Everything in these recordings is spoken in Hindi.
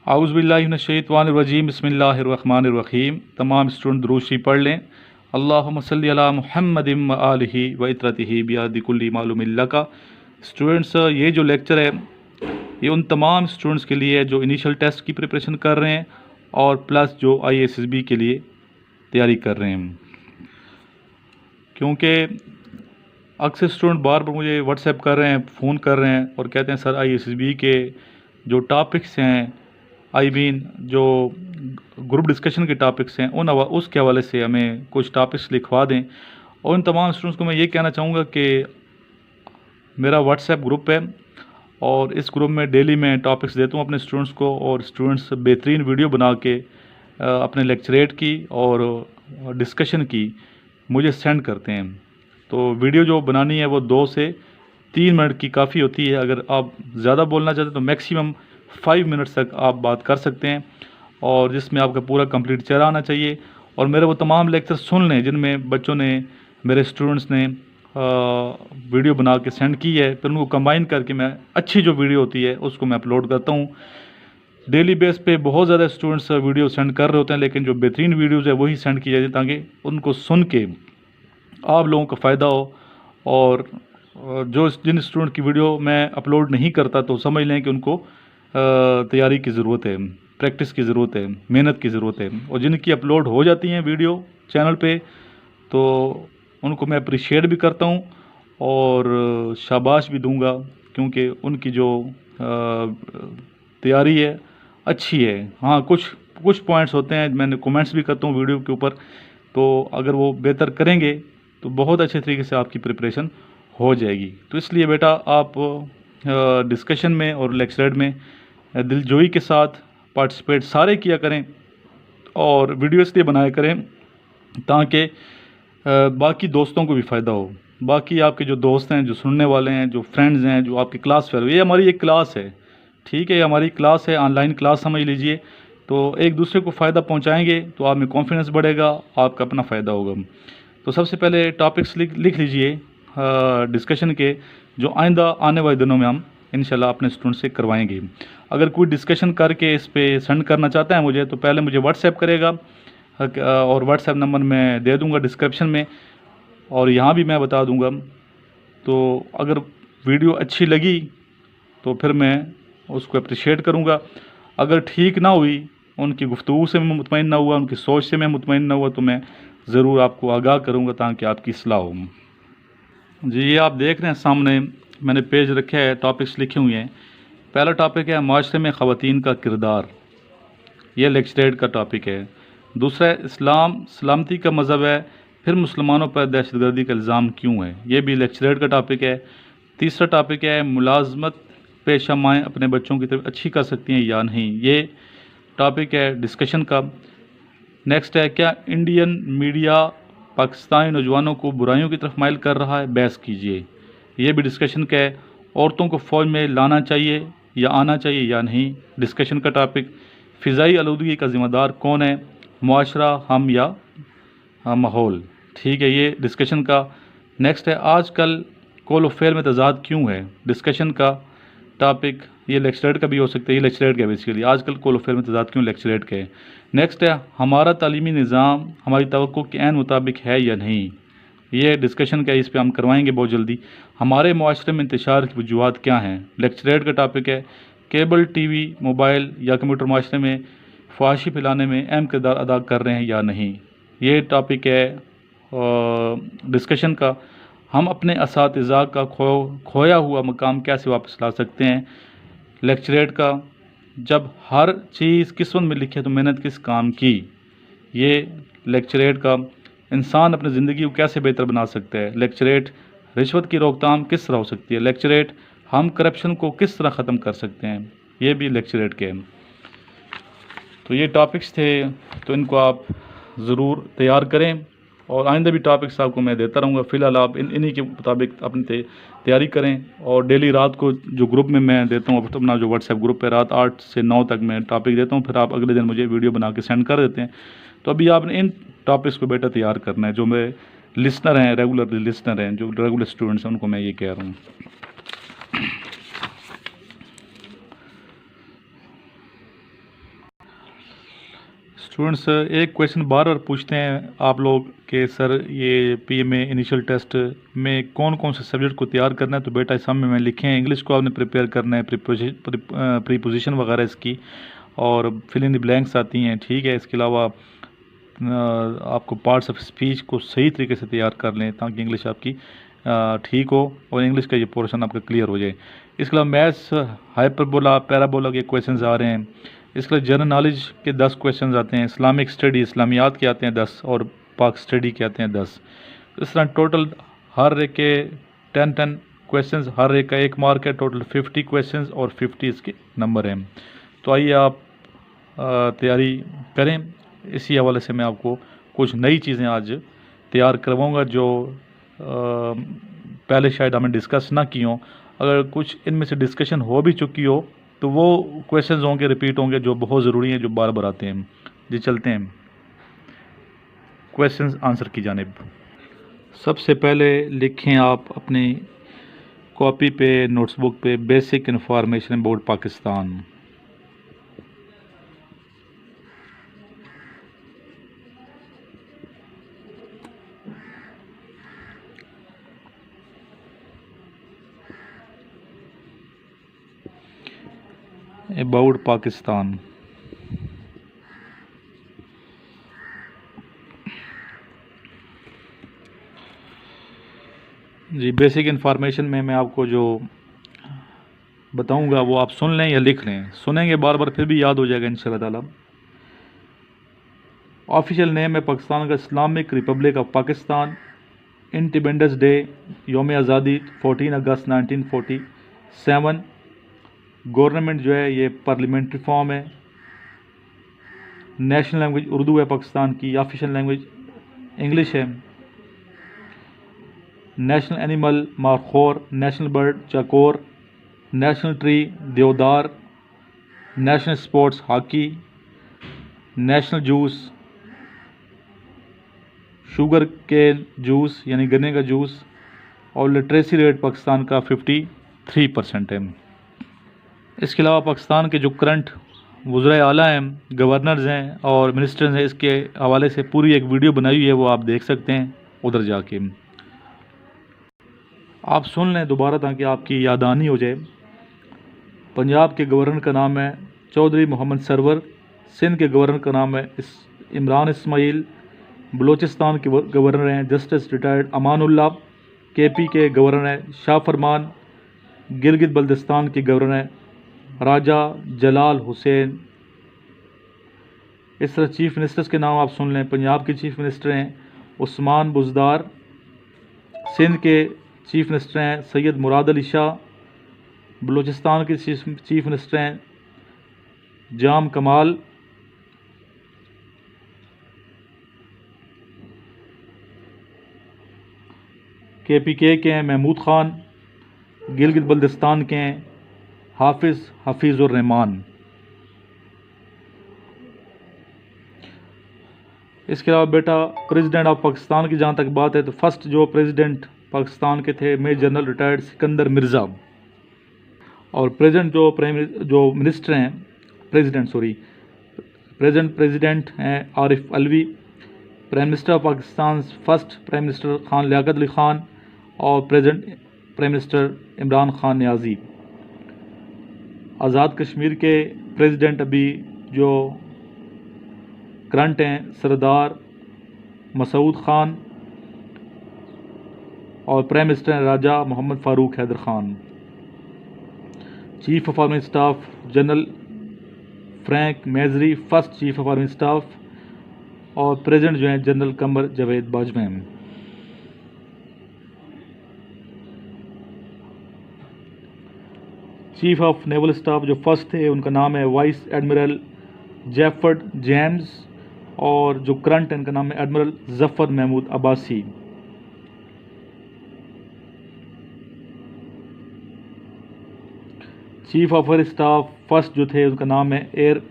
आउज़ुबिल्लाहिमिनश्शैतानिर्रजीम बिस्मिल्लाहिर्रहमानिर्रहीम। तमाम स्टूडेंट दुरूद शरीफ पढ़ लें। अल्लाहुम्मा सल्लि अला मुहम्मदिन व आलिहि व इत्रतिहि बियादि कुल्ली मालूमिन लका। स्टूडेंट्स, ये जो लेक्चर है ये उन तमाम स्टूडेंट्स के लिए है जो इनिशियल टेस्ट की प्रिपरेशन कर रहे हैं और प्लस जो IASSB के लिए तैयारी कर रहे हैं। क्योंकि अक्सर स्टूडेंट बार बार मुझे व्हाट्सएप कर रहे हैं, फ़ोन कर रहे हैं और कहते हैं सर IASSB के जो टॉपिक्स हैं, आई मीन जो ग्रुप डिस्कशन के टॉपिक्स हैं, उसके हवाले से हमें कुछ टॉपिक्स लिखवा दें। और उन तमाम स्टूडेंट्स को मैं ये कहना चाहूँगा कि मेरा व्हाट्सएप ग्रुप है और इस ग्रुप में डेली मैं टॉपिक्स देता हूँ अपने स्टूडेंट्स को, और स्टूडेंट्स बेहतरीन वीडियो बना के अपने लेक्चरेट की और डिस्कशन की मुझे सेंड करते हैं। तो वीडियो जो बनानी है वो 2 से 3 मिनट की काफ़ी होती है। अगर आप ज़्यादा बोलना चाहते हैं तो मैक्सिमम 5 मिनट्स तक आप बात कर सकते हैं, और जिसमें आपका पूरा कंप्लीट चेहरा आना चाहिए। और मेरे वो तमाम लेक्चर सुन लें जिनमें बच्चों ने, मेरे स्टूडेंट्स ने वीडियो बना के सेंड की है, फिर उनको कंबाइन करके मैं अच्छी जो वीडियो होती है उसको मैं अपलोड करता हूँ। डेली बेस पे बहुत ज़्यादा स्टूडेंट्स वीडियो सेंड कर रहे होते हैं, लेकिन जो बेहतरीन वीडियोज़ है वही सेंड की जाती है ताकि उनको सुन के आप लोगों का फ़ायदा हो। और जो जिन स्टूडेंट की वीडियो मैं अपलोड नहीं करता तो समझ लें कि उनको तैयारी की ज़रूरत है, प्रैक्टिस की ज़रूरत है, मेहनत की ज़रूरत है। और जिनकी अपलोड हो जाती हैं वीडियो चैनल पे तो उनको मैं अप्रिशिएट भी करता हूँ और शाबाश भी दूंगा, क्योंकि उनकी जो तैयारी है अच्छी है। हाँ, कुछ पॉइंट्स होते हैं, मैंने कमेंट्स भी करता हूँ वीडियो के ऊपर, तो अगर वो बेहतर करेंगे तो बहुत अच्छे तरीके से आपकी प्रिपरेशन हो जाएगी। तो इसलिए बेटा आप डिस्कशन में और लेक्चरेट में दिलजोई के साथ पार्टिसिपेट सारे किया करें और वीडियो इसलिए बनाया करें ताकि बाकी दोस्तों को भी फ़ायदा हो। बाकी आपके जो दोस्त हैं, जो सुनने वाले हैं, जो फ्रेंड्स हैं, जो आपकी क्लास फेलो, ये हमारी एक क्लास है, ठीक है, ये हमारी क्लास है, ऑनलाइन क्लास समझ लीजिए। तो एक दूसरे को फ़ायदा पहुंचाएंगे तो आप में कॉन्फिडेंस बढ़ेगा, आपका अपना फ़ायदा होगा। तो सबसे पहले टॉपिक्स लिख लीजिए डिस्कशन के, जो आइंदा आने वाले दिनों में हम इंशाल्लाह अपने स्टूडेंट से करवाएंगे। अगर कोई डिस्कशन करके इस पे सेंड करना चाहता है मुझे, तो पहले मुझे व्हाट्सएप करेगा और व्हाट्सएप नंबर मैं दे दूंगा डिस्क्रिप्शन में, और यहाँ भी मैं बता दूंगा। तो अगर वीडियो अच्छी लगी तो फिर मैं उसको अप्रिशिएट करूँगा। अगर ठीक ना हुई, उनकी गुफ्तगू से मैं मुतमईन ना हुआ, उनकी सोच से मैं मुतमईन ना हुआ, तो मैं ज़रूर आपको आगाह करूँगा ताकि आपकी इस्लाह हो। जी, ये आप देख रहे हैं सामने मैंने पेज रखे है, टॉपिक्स लिखे हुए हैं। पहला टॉपिक है माशरे में ख़वातीन का किरदार, यह लेक्चरेट का टॉपिक है। दूसरा है इस्लाम सलामती का मज़हब है, फिर मुसलमानों पर दहशतगर्दी का इल्ज़ाम क्यों है, यह भी लेक्चरेट का टॉपिक है। तीसरा टॉपिक है मुलाजमत पेशा माएँ अपने बच्चों की तरफ अच्छी कर सकती हैं या नहीं, ये टॉपिक है डिस्कशन का। नेक्स्ट है क्या इंडियन मीडिया पाकिस्तानी नौजवानों को बुराइयों की तरफ माइल कर रहा है, बहस कीजिए, ये भी डिस्कशन का है। औरतों को फ़ौज में लाना चाहिए या आना चाहिए या नहीं, डिस्कशन का टॉपिक। फ़िज़ाई आलूदगी का ज़िम्मेदार कौन है, मुआशरा हम या माहौल, ठीक है, ये डिस्कशन का। नेक्स्ट है आजकल कॉल ऑफ फेयर में तजाद क्यों है, डिस्कशन का टॉपिक। ये लेक्चरेट का भी हो सकता है, ये लेक्चरेट का बेसिकली आजकल कॉल ऑफ फेयर में तजाद क्यों, लेक्चरेट का है। नेक्स्ट है हमारा तालीमी निज़ाम हमारी तवक्को के ऐन मुताबिक है या नहीं, ये डिस्कशन का, इस पर हम करवाएंगे बहुत जल्दी। हमारे मुआशरे में इंतशार की वजूहात क्या हैं, लेक्चरेट का टॉपिक है। केबल टीवी मोबाइल या कंप्यूटर माशरे में फहाशी फैलाने में अहम किरदार अदा कर रहे हैं या नहीं, ये टॉपिक है डिस्कशन का। हम अपने असातिज़ा का खोया हुआ मकाम कैसे वापस ला सकते हैं, लेक्चरेट का। जब हर चीज़ किस्मत में लिखे तो मेहनत किस काम की, ये लेक्चरेट का। इंसान अपनी ज़िंदगी को कैसे बेहतर बना सकता है, लेक्चरेट। रिश्वत की रोकथाम किस तरह हो सकती है, लेक्चरेट। हम करप्शन को किस तरह ख़त्म कर सकते हैं, ये भी लेक्चरेट के। तो ये टॉपिक्स थे, तो इनको आप ज़रूर तैयार करें और आइंदा भी टॉपिक्स आपको मैं देता रहूँगा। फ़िलहाल आप इन्हीं के मुताबिक अपनी तैयारी करें। और डेली रात को जो ग्रुप में मैं देता हूँ अपना जो व्हाट्सएप ग्रुप है, रात 8 से 9 तक मैं टॉपिक देता हूँ, फिर आप अगले दिन मुझे वीडियो बना के सेंड कर देते हैं। तो अभी आपने इन टॉपिक्स को बेटा तैयार करना है। जो मेरे लिसनर हैं, रेगुलर लिसनर हैं, जो रेगुलर स्टूडेंट्स हैं, उनको मैं ये कह रहा हूँ। स्टूडेंट्स एक क्वेश्चन बार बार पूछते हैं आप लोग कि सर ये पीएमए इनिशियल टेस्ट में कौन कौन से सब्जेक्ट को तैयार करना है। तो बेटा इस सामने मैं लिखे हैं, इंग्लिश को आपने प्रिपेयर करना है, प्रीपोजिशन वगैरह इसकी, और फिल इन द ब्लैंक्स आती हैं, ठीक है। इसके अलावा आपको पार्ट्स ऑफ स्पीच को सही तरीके से तैयार कर लें ताकि इंग्लिश आपकी ठीक हो और इंग्लिश का ये पोर्शन आपका क्लियर हो जाए। इसके अलावा मैथ्स, हाइपरबोला, पैराबोला के क्वेश्चंस आ रहे हैं। इसके अलावा जनरल नॉलेज के 10 क्वेश्चंस आते हैं, इस्लामिक स्टडी, इस्लामियात के आते हैं 10, और पाक स्टडी के आते हैं 10। इस तरह टोटल हर एक के 10 क्वेश्चंस, हर एक का 1 मार्क है, टोटल 50 क्वेश्चंस और 50 इसके नंबर हैं। तो आइए आप तैयारी करें। इसी हवाले से मैं आपको कुछ नई चीज़ें आज तैयार करवाऊँगा जो पहले शायद हमने डिस्कस ना की हों। अगर कुछ इनमें से डिस्कशन हो भी चुकी हो तो वो क्वेश्चंस होंगे, रिपीट होंगे, जो बहुत ज़रूरी हैं, जो बार बार आते हैं। जी चलते हैं क्वेश्चंस आंसर की जानिब। सबसे पहले लिखें आप अपनी कॉपी पे, नोट्सबुक पे, basic information about Pakistan. About Pakistan. जी बेसिक इन्फॉर्मेशन में मैं आपको जो बताऊंगा वो आप सुन लें या लिख लें। सुनेंगे बार बार फिर भी याद हो जाएगा इंशाल्लाह ताला। ऑफिशियल नेम है पाकिस्तान का Islamic republic of Pakistan. Independence day, यौम आज़ादी 14 अगस्त 1947। गवर्नमेंट जो है ये पार्लियामेंट्री फॉर्म है। नेशनल लैंग्वेज उर्दू है पाकिस्तान की। ऑफिशियल लैंग्वेज इंग्लिश है। National animal markhor, national bird chakor, national tree deodar, national sports hockey, national juice sugar cane juice यानी गन्ने का जूस, और लिटरेसी रेट पाकिस्तान का 53% है। इसके अलावा पाकिस्तान के जो करंट वज़राए आला हैं, गवर्नर्स हैं और मिनिस्टर्स हैं, इसके हवाले से पूरी एक वीडियो बनाई हुई है, वो आप देख सकते हैं उधर जाके। आप सुन लें दोबारा ताकि आपकी याददानी हो जाए। पंजाब के गवर्नर का नाम है चौधरी मोहम्मद सरवर। सिंध के गवर्नर का नाम है इमरान इस्माइल। बलूचिस्तान के गवर्नर हैं जस्टिस रिटायर्ड अमानुल्लाह। केपी के गवर्नर हैं शाह फरमान। गिलगित बल्तिस्तान के गवर्नर हैं राजा जलाल हुसैन। इस तरह चीफ मिनिस्टर्स के नाम आप सुन लें। पंजाब के चीफ मिनिस्टर हैं उस्मान बुज़दार। सिंध के चीफ मिनिस्टर हैं सैयद मुराद अली शाह। बलूचिस्तान के चीफ मिनिस्टर हैं जाम कमाल। KPK के हैं महमूद ख़ान। गिलगित बल्तिस्तान के हैं हफीज़ुर रहमान। इसके अलावा बेटा प्रेसिडेंट ऑफ पाकिस्तान की जहाँ तक बात है तो फर्स्ट जो प्रेसिडेंट पाकिस्तान के थे major general retired Sikandar Mirza. और जो मिनिस्टर हैं प्रेसिडेंट हैं Arif Alvi. Prime minister of Pakistan first prime minister Khan Liaquat Ali Khan और present prime minister Imran Khan Niazi. Azad Kashmir के प्रेसिडेंट अभी जो करंट हैं सरदार मसूद ख़ान और प्राइम मिनिस्टर हैं Raja Mohammad Farooq Haider Khan. Chief of army staff general Frank Messervy first chief of army staff. और प्रेसिडेंट जो हैं general Qamar Javed Bajwa. Chief of naval staff जो फर्स्ट थे उनका नाम है वाइस एडमिरल जेफर्ड जेम्स। और जो करंट है उनका नाम है admiral Zafar Mahmood Abbasi. Chief of air staff first जो थे उनका नाम है air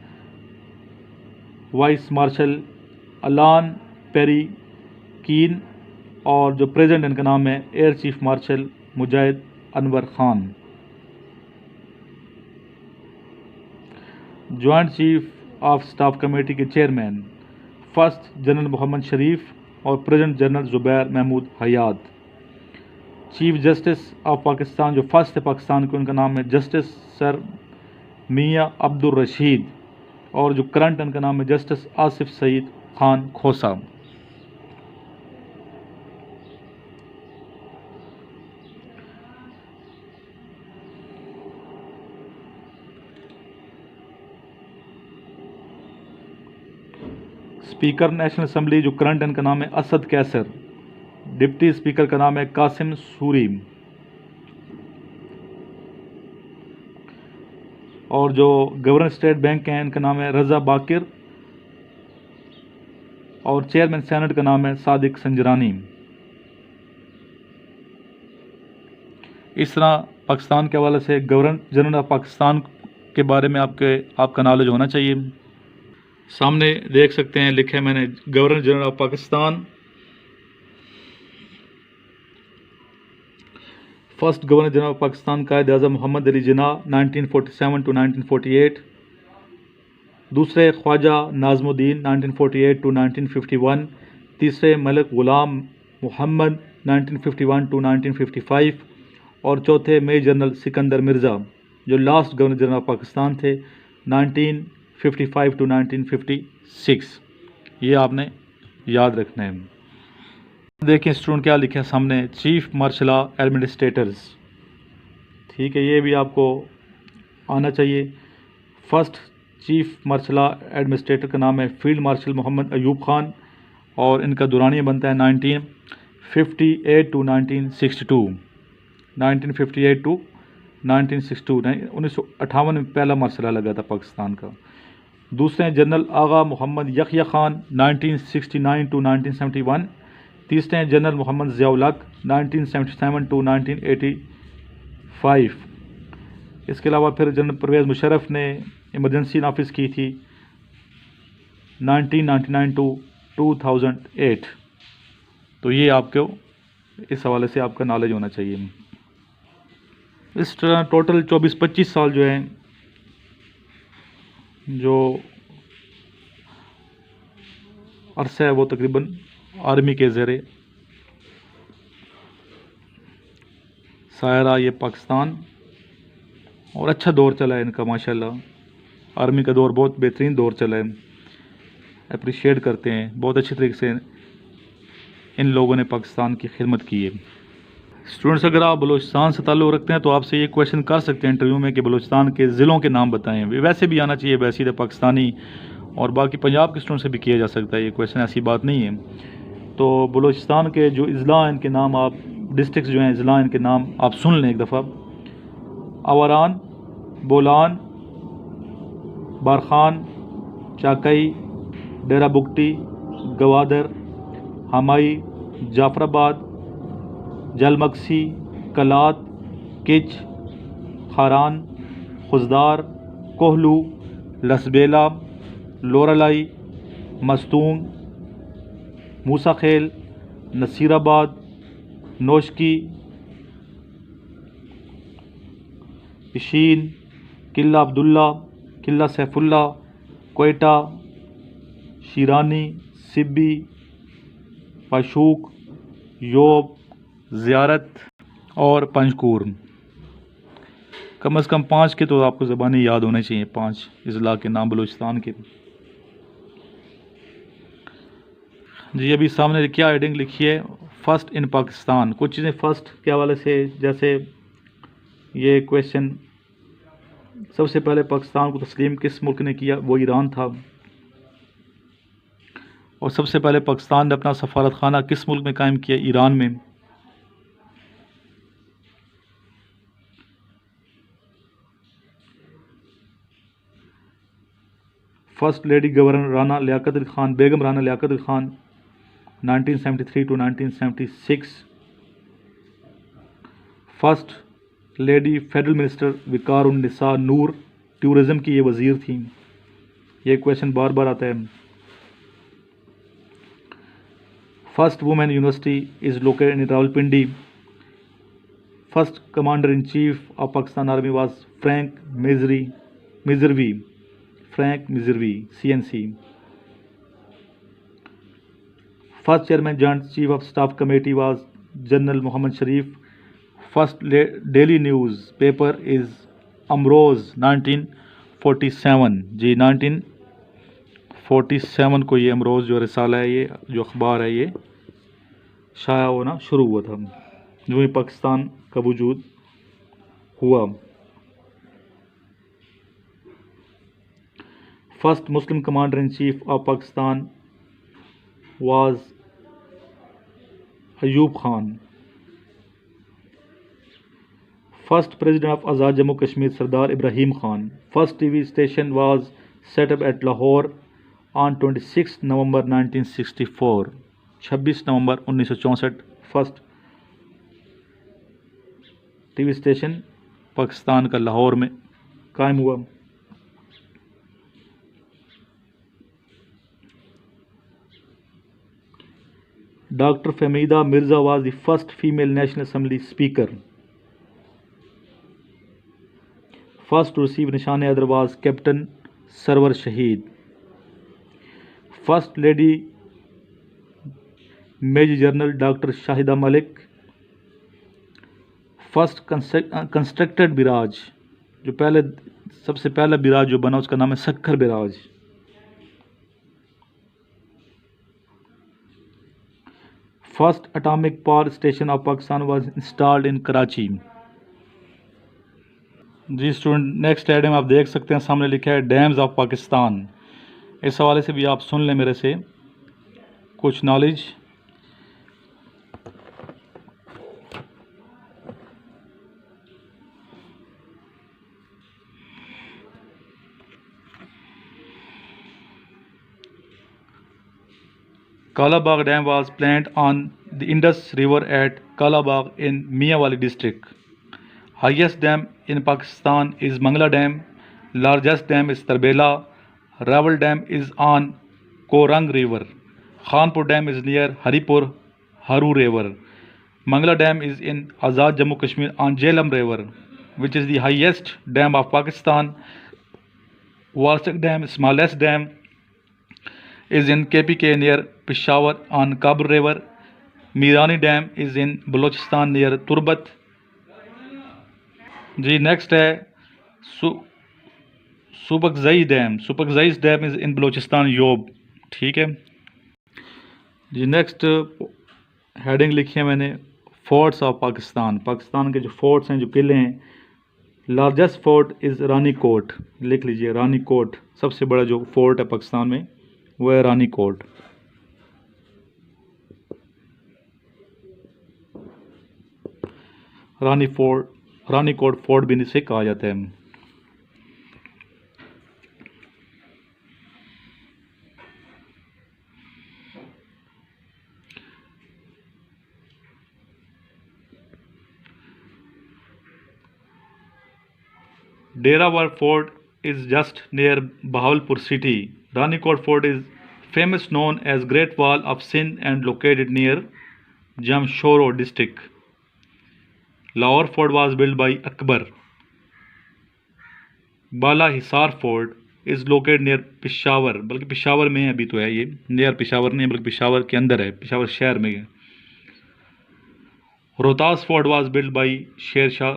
vice marshal Allan Perry Keene. और जो प्रेसिडेंट इनका नाम है air chief marshal Mujahid Anwar Khan. Joint chief of staff committee के chairman first general Mohammad Sharif और present general Zubair Mahmood Hayat. Chief justice of Pakistan जो फर्स्ट थे पाकिस्तान के, उनका नाम है जस्टिस सर मियां अब्दुल रशीद, और जो करंट उनका नाम है जस्टिस आसिफ सईद खान खोसा। स्पीकर नेशनल असेंबली जो करंट इनका नाम है असद कैसर। डिप्टी स्पीकर का नाम है कासिम सूरी। और जो गवर्नर स्टेट बैंक हैं इनका नाम है रज़ा बाकिर, और चेयरमैन सेनेट का नाम है सादिक संजरानी। इस तरह पाकिस्तान के हवाले से गवर्नर जनरल ऑफ पाकिस्तान के बारे में आपका नॉलेज होना चाहिए। सामने देख सकते हैं लिखे मैंने governor general of Pakistan. First governor general of Pakistan Quaid Azam Mohammad Ali Jinnah 1947 to 1948। दूसरे ख्वाजा नाज़मुद्दीन 1948 टू 1951। तीसरे मलिक ग़ुलाम मोहम्मद 1951 टू 1955। और चौथे मेजर जनरल सिकंदर मिर्ज़ा जो last governor general of Pakistan थे 1955 टू 1956। ये आपने याद रखना है। देखिए स्टूडेंट क्या लिखे हैं सामने, चीफ मार्शल लॉ एडमिनिस्ट्रेटर्स। ठीक है, ये भी आपको आना चाहिए। First chief marshal law administrator का नाम है फील्ड मार्शल मोहम्मद अयूब खान, और इनका दुरानिया बनता है 1958 टू 1962। 1958 टू 1962 1958 में पहला मार्शल लॉ लगा था पाकिस्तान का। दूसरे हैं जनरल आगा मोहम्मद यखया खान 1969 टू 1971। तीसरे हैं जनरल मोहम्मद ज़ियाउल हक 1977 टू 1985। इसके अलावा फिर जनरल परवेज़ मुशर्रफ ने इमरजेंसी नाफिज की थी 1999 टू 2008। तो ये आपको इस हवाले से आपका नॉलेज होना चाहिए। इस तरह टोटल 24-25 साल जो हैं जो अरसा है वो तकरीबन आर्मी के ज़रिए सायरा ये पाकिस्तान, और अच्छा दौर चला है इनका माशाल्लाह। आर्मी का दौर बहुत बेहतरीन दौर चला है, अप्रिशिएट करते हैं। बहुत अच्छे तरीके से इन लोगों ने पाकिस्तान की खिदमत की है। स्टूडेंट्स अगर आप बलूचिस्तान से ताल्लुक़ रखते हैं तो आपसे ये क्वेश्चन कर सकते हैं इंटरव्यू में कि बलूचिस्तान के ज़िलों के नाम बताएं। वैसे भी आना चाहिए, वैसे तो पाकिस्तानी और बाकी पंजाब के स्टूडेंट से भी किया जा सकता है ये क्वेश्चन, ऐसी बात नहीं है। तो बलूचिस्तान के जो अज़ला इनके नाम आप, डिस्ट्रिक्ट जो हैं अज़ला इनके नाम आप सुन लें एक दफ़ा। आवारान, बोलान, बारखान, चाकई, डेरा बुगटी, गवादर, हमाई, जाफराबाद, जलमक्सी, कलात, किच, खारान, खुजदार, कोहलू, लसबेला, लोरालाई, मस्तूम, मूसा खेल, नसीराबाद, नोशकी, इशीन, किला अब्दुल्ला, किला सैफुल्ला, कोयटा, शीरानी, सिब्बी, पाशूक, योब, ज़ियारत और पंजकूर। कम से कम 5 के तो आपको ज़बानी याद होने चाहिए, 5 अज़ला के नाम बलूचिस्तान के। जी अभी सामने क्या हेडिंग लिखी है, फर्स्ट इन पाकिस्तान। कुछ चीज़ें फर्स्ट के हवाले से, जैसे ये क्वेश्चन सबसे पहले पाकिस्तान को तस्लीम किस मुल्क ने किया, वो ईरान था। और सबसे पहले पाकिस्तान ने अपना सफारत खाना किस मुल्क में कायम किया, ईरान में। First lady governor Rana Liaquat Ali Khan, Begum Rana Liaquat Ali Khan 1973 to 1976। First lady federal minister Viqar Unnisa Noor, tourism की ये वज़ीर थी। ये क्वेश्चन बार बार आता है। First women university is located in Rawalpindi. First commander in chief of Pakistan army was Frank Messervy, Frank Messervy, CNC। First chairman joint chief of staff committee was General Muhammad Sharif. First daily news paper is Amroz 1947 जी 1947 को ये अमरोज़ जो रिसाला है, ये जो अखबार है, ये शाया होना शुरू हुआ था जो ही पाकिस्तान का वजूद हुआ। First Muslim commander in chief of Pakistan was Ayub Khan. First president of Azad Jammu Kashmir Sardar Ibrahim Khan. First TV station was set up at Lahore on 26 November 1964। 26 November 1964 first TV station Pakistan का लाहौर में कायम हुआ। Doctor Fahmida Mirza was the first female national assembly speaker. First to receive Nishan Haider was captain Sarwar Shaheed. First lady major general doctor Shahida Malik. First constructed बिराज, जो पहले सबसे पहला बिराज जो बना उसका नाम है Sukkur barrage. First atomic power station of Pakistan was installed in Karachi. जी स्टूडेंट, नेक्स्ट आइटम आप देख सकते हैं सामने लिखा है डैम्स ऑफ पाकिस्तान। इस हवाले से भी आप सुन लें मेरे से कुछ knowledge. Kalabagh Dam was planned on the Indus River at Kalabagh in Mianwali district. Highest dam in Pakistan is Mangla Dam. Largest dam is Tarbela. Rawal Dam is on Korang River. Khanpur Dam is near Haripur Haru River. Mangla Dam is in Azad Jammu Kashmir on Jhelum River, which is the highest dam of Pakistan. Walsek Dam, smallest dam, is in KPK near Peshawar on Kabul River. Mirani Dam is in Balochistan near Turbat. जी नेक्स्ट है Subakzai dam. Subakzai dam is in Balochistan Zhob. ठीक है जी। नेक्स्ट हेडिंग लिखी है मैंने फोर्ट्स ऑफ पाकिस्तान। पाकिस्तान के जो फोर्ट्स हैं, जो किले हैं। Largest fort is Rani Kot, लिख लीजिए रानी कोट। सबसे बड़ा जो फोर्ट है पाकिस्तान में वो है रानी कोट। रानी कोट फोर्ट भी इसे कहा जाता है। Derawar Fort is just near Bahawalpur city. Ranikot Fort is famous known as Great Wall of Sindh and located near Jamshoro district. Lahore Fort was built by Akbar. Bala Hisar Fort is located near Peshawar, बल्कि पेशावर में अभी तो है ये, नियर पेशावर नहीं बल्कि पेशावर के अंदर है, पेशावर शहर में है। Rohtas fort was build by Sher Shah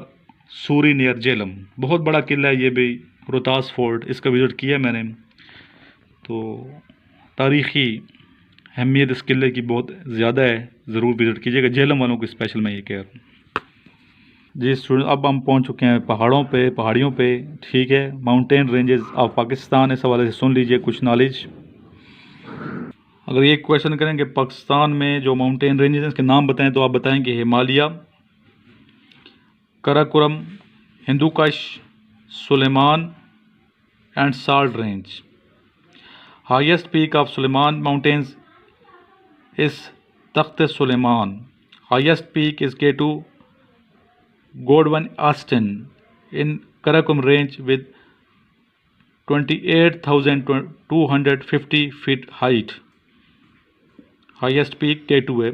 Suri near Jhelum. बहुत बड़ा किला है ये भी रोहतास फोर्ट, इसका विज़िट किया मैंने। तो तारीख़ी अहमियत इस किले की बहुत ज़्यादा है, ज़रूर विज़िट कीजिएगा। जेलम वालों को स्पेशल मैं ये कह रहा हूँ जी। स्टूडेंट, अब हम पहुँच चुके हैं पहाड़ियों पे। ठीक है, माउंटेन रेंजेस ऑफ पाकिस्तान, इस हवाले से सुन लीजिए कुछ नॉलेज। अगर ये क्वेश्चन करेंगे पाकिस्तान में जो माउंटेन रेंजेस हैं इसके नाम बताएं तो आप बताएंगे Himalaya, Karakoram, Hindu Kush, Sulaiman and salt range. Highest peak of Sulaiman mountains is Takht Sulaiman. Highest peak is K2 Godwan Austin in Karakum range with 28,250 feet height. Highest peak K2 है,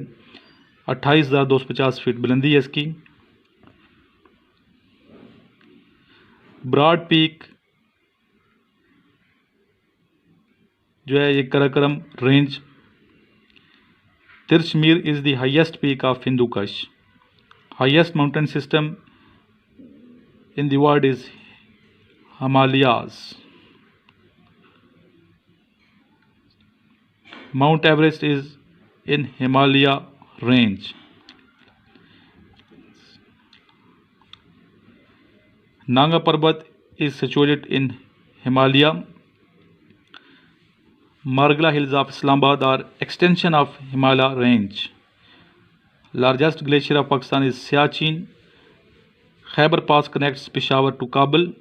28,250 फीट बुलंदी है इसकी। ब्रॉड पीक जो है ये Karakoram range Tirshmir is the highest peak of Hindu Kush. Highest mountain system in the world is Himalayas. Mount Everest is in Himalaya range. Nanga Parbat is situated in Himalaya. Margla Hills of Islamabad are extension of Himalaya range. Largest glacier of Pakistan is Siachen. Khyber Pass connects Peshawar to Kabul.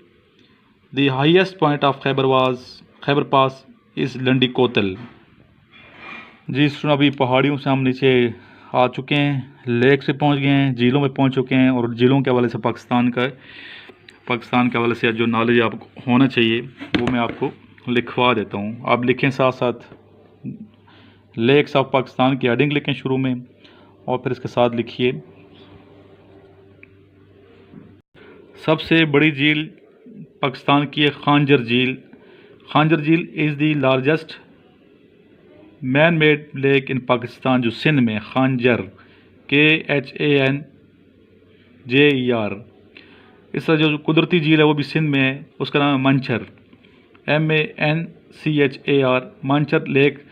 The highest point of Khyber Pass is Landi Kotal. जी स्टूडेंट, अभी पहाड़ियों से हम नीचे आ चुके हैं, लेक से पहुंच गए हैं, झीलों में पहुंच चुके हैं और झीलों के हवाले से पाकिस्तान के हवाले से जो नॉलेज आपको होना चाहिए वो मैं आपको लिखवा देता हूं। आप लिखें, साथ साथ लेक्स ऑफ पाकिस्तान की हेडिंग लिखें शुरू में और फिर इसके साथ लिखिए सबसे बड़ी झील पाकिस्तान की है खांजर झील। खांजर झील is the largest man made lake in Pakistan, जो सिंध में खांजर KHANJER। इस तरह जो कुदरती झील है वो भी सिंध में है, उसका नाम है Manchar, MANCHAR। Manchar lake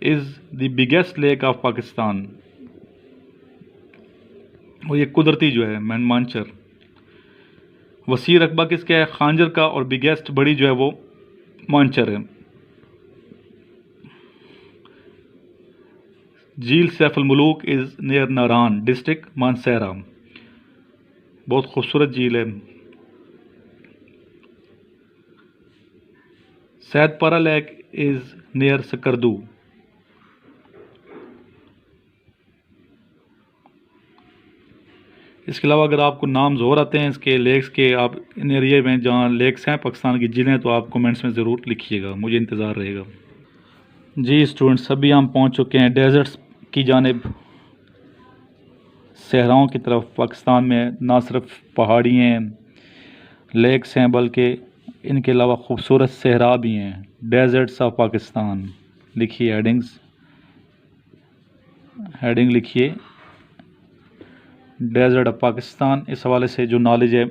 is the biggest lake of Pakistan. और ये कुदरती जो है मंचर। वसी रकबा किसका है? खांजर का। और बिगेस्ट बड़ी जो है वो मंचर है। झील Saiful Malook is near Naran, district Mansehra. बहुत खूबसूरत झील है। Satpara lake is near Skardu. इसके अलावा अगर आपको नाम ज़ोर आते हैं इसके लेक्स के, आप इन एरिया में जहाँ लेक्स हैं पाकिस्तान की झीलें, तो आप कमेंट्स में ज़रूर लिखिएगा, मुझे इंतज़ार रहेगा। जी स्टूडेंट्स, अभी हम पहुँच चुके हैं डेजर्ट्स की जानिब, सहराओं की तरफ। पाकिस्तान में ना सिर्फ पहाड़ी हैं, लेक्स हैं, बल्कि इनके अलावा खूबसूरत सहरा भी हैं। डेजर्ट्स ऑफ पाकिस्तान लिखिए, हेडिंग लिखिए डेजर्ट ऑफ पाकिस्तान। इस हवाले से जो नॉलेज है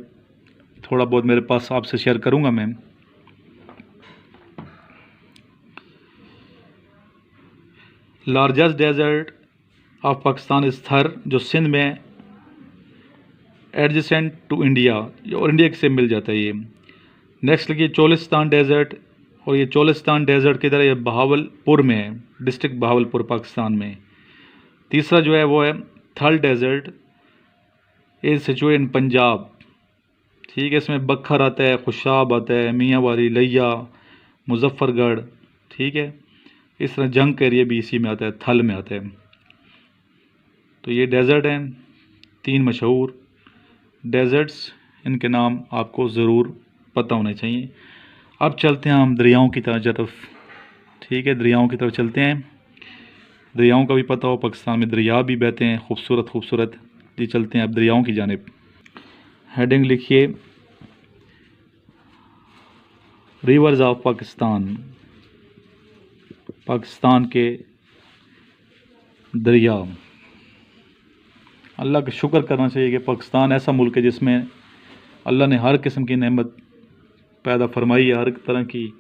थोड़ा बहुत मेरे पास आपसे शेयर करूंगा मैं। लार्जेस्ट डेजर्ट ऑफ पाकिस्तान इस थर, जो सिंध में एडजेसेंट टू इंडिया और इंडिया से मिल जाता है ये। नेक्स्ट लिखिए चोलिस्तान डेजर्ट, और ये चोलिस्तान डेजर्ट किधर है? ये बहावलपुर में है, डिस्ट्रिक्ट बहावलपुर पाकिस्तान में। तीसरा जो है वो है Thal desert is situated in Punjab. ठीक है, इसमें बखर आता है, खुशाब आता है, मियाँ वाली, लिया, मुजफ्फरगढ़। ठीक है, इस तरह जंग का एरिया भी इसी में आता है, थल में आता है। तो ये डेजर्ट हैं 3 मशहूर डेजर्ट्स, इनके नाम आपको ज़रूर पता होने चाहिए। अब चलते हैं हम दरियाओं की तरफ। ठीक है, दरियाओं की तरफ चलते हैं। दरियाओं का भी पता हो, पाकिस्तान में दरिया भी बहते हैं खूबसूरत। जी चलते हैं अब दरियाओं की जानिब। हेडिंग लिखिए रिवर्स ऑफ पाकिस्तान। पाकिस्तान के दरिया। अल्लाह का शुक्र करना चाहिए कि पाकिस्तान ऐसा मुल्क है जिसमें अल्लाह ने हर किस्म की नेमत पैदा फरमाई है, हर तरह की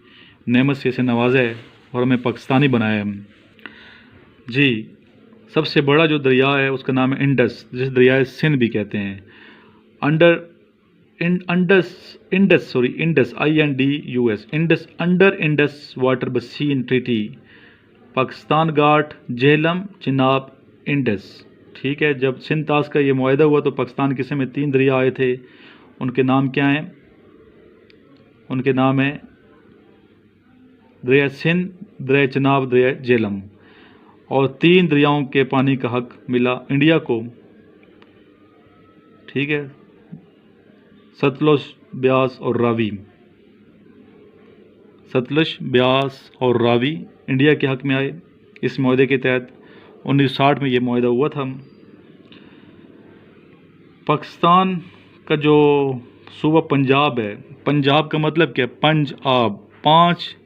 नेमत से इसे नवाजा है और हमें पाकिस्तानी बनाया है। जी, सबसे बड़ा जो दरिया है उसका नाम है इंडस, जिसे दरिया सिंध भी कहते हैं। Indus INDUS, Indus under Indus water बसीन ट्रीटी, पाकिस्तान घाट, झेलम, चिनाब, इंडस। ठीक है, जब सिंध ताश का ये मुआहदा हुआ तो पाकिस्तान के में 3 दरिया आए थे। उनके नाम क्या हैं? उनके नाम है दरिया सिंध, दरिया चिनाब, दरिया झेलम। और 3 दरियाओं के पानी का हक मिला इंडिया को। ठीक है, सतलुज, ब्यास और रावी। सतलुज, ब्यास और रावी इंडिया के हक में आए इस मुआहदे के तहत। 1960 में ये मुआहदा हुआ था। पाकिस्तान का जो सूबा पंजाब है, पंजाब का मतलब क्या है? पंज आब, 5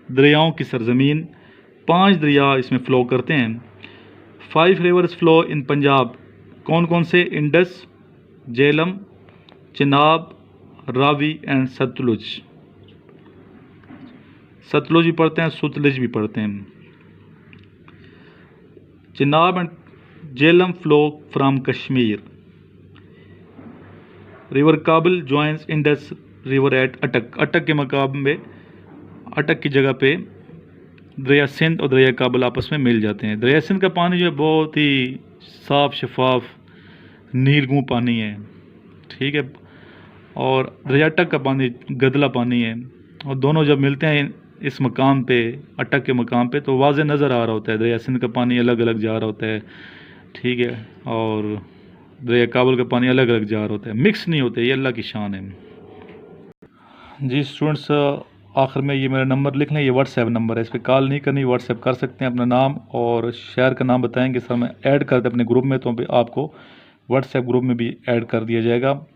दरियाओं की सरजमीन, 5 दरिया इसमें फ़्लो करते हैं। 5 रिवर्स फ्लो इन पंजाब, कौन कौन से? इंडस, झेलम, चिनाब, रावी एंड सतलुज। सतलुज भी पढ़ते हैं, सुतलुज भी पढ़ते हैं। Chenab and Jhelum flow from Kashmir. River Kabul joins Indus river at Attock, Attock के मकाम में, अटक की जगह पे दरिया सिंध और दरिया काबल आपस में मिल जाते हैं। दरिया सिंध का पानी जो है बहुत ही साफ शफाफ नीलगू पानी है, ठीक है, और दरिया अटक का पानी गदला पानी है, और दोनों जब मिलते हैं इस मकाम पे, अटक के मकाम पे, तो वाज़े नज़र आ रहा होता है दरिया सिंध का पानी अलग अलग जा रहा होता है, ठीक है, और दरिया काबल का पानी अलग अलग जा रहा होता है, मिक्स नहीं होते। ये अल्लाह की शान है जी। स्टूडेंट्स, आखिर में ये मेरा नंबर लिख लें, ये व्हाट्सएप नंबर है, इस पर कॉल नहीं करनी, व्हाट्सएप कर सकते हैं। अपना नाम और शहर का नाम बताएंगे, सर मैं ऐड कर दे अपने ग्रुप में, तो आपको व्हाट्सएप ग्रुप में भी ऐड कर दिया जाएगा।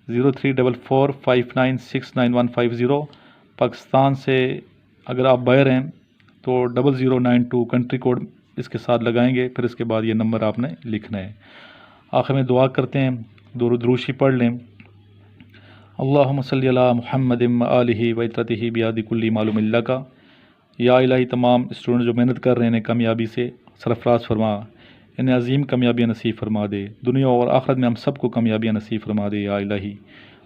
034459695150। पाकिस्तान से अगर आप बाहर हैं तो 0092 कंट्री कोड इसके साथ लगाएंगे, फिर इसके बाद ये नंबर आपने लिखना है। आखिर में दुआ करते हैं, दुरूशी पढ़ लें। अल्लाहुम्मा सल्ली अला मुहम्मद व आलिहि व इत्रतिहि बियादि कुल्ली मालूम लका। या इलाही तमाम स्टूडेंट जो मेहनत कर रहे हैं, कामयाबी से सरफराज फरमा, इन्हें अजीम कामयाबियाँ नसीब फरमा दे, दुनिया और आखिरत में हम सबको कामयाबियाँ नसीब फरमा दे। या इलाही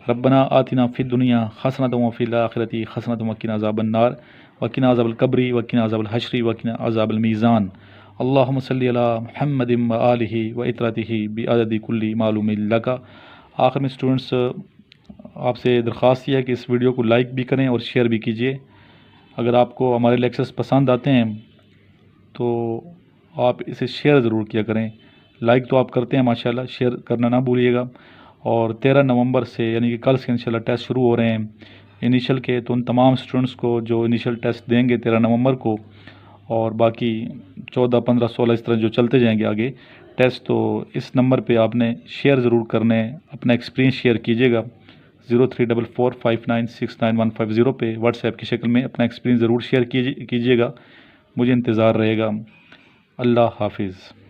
रब्बना आतिना फ़िद दुनिया हसनतम व फ़िल आखिरति हसनतम वक़िना अज़ाबन नार वक़िना अज़ाबल कब्री वक़िना अज़ाबल हश्री वक़िना अज़ाबल मीज़ान। अल्लाहुम्मा सल्ली अला मुहम्मद व आलिहि व इत्रतिहि बिअददि कुल्ली मालूम लका। आखिर में स्टूडेंट्स आपसे दरख्वास्त यह है कि इस वीडियो को लाइक भी करें और शेयर भी कीजिए। अगर आपको हमारे लेक्चर्स पसंद आते हैं तो आप इसे शेयर ज़रूर किया करें। लाइक तो आप करते हैं माशाल्लाह, शेयर करना ना भूलिएगा। और 13 नवंबर से यानी कि कल से इंशाल्लाह टेस्ट शुरू हो रहे हैं इनिशियल के, तो उन तमाम स्टूडेंट्स को जो इनिशियल टेस्ट देंगे 13 नवंबर को, और बाकी 14, 15, 16 इस तरह जो चलते जाएंगे आगे टेस्ट, तो इस नंबर पे आपने शेयर ज़रूर करने हैं, अपना एक्सपीरियंस शेयर कीजिएगा। 034459695150 पे व्हाट्सएप की शक्ल में अपना एक्सपीरियंस ज़रूर शेयर कीजिएगा, मुझे इंतज़ार रहेगा। अल्लाह हाफिज़।